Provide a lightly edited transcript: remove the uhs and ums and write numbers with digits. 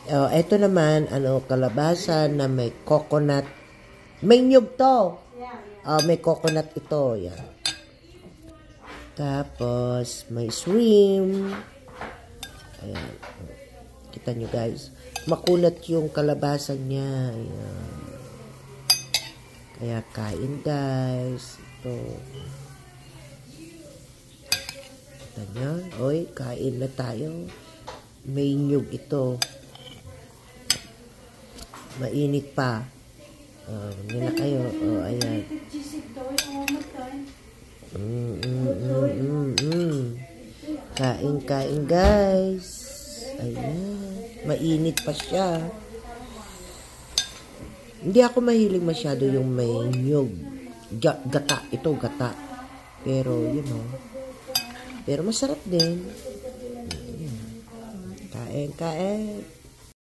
Oh, ito naman, kalabasa na may coconut. May nyug to. May coconut ito. Yan. Tapos, may shrimp. Ayan. Kita nyo guys. Makunat yung kalabasa niya. Ayan. Kaya kain guys. Ito. Kita nyo. Oy, kain na tayo. May nyug ito. Mainit pa. Hindi na kayo. Ayan. Kain guys. Ayan. Mainit pa siya. Hindi ako mahilig masyado yung may nyug. Gata. Ito, gata. Pero, pero masarap din. Kain.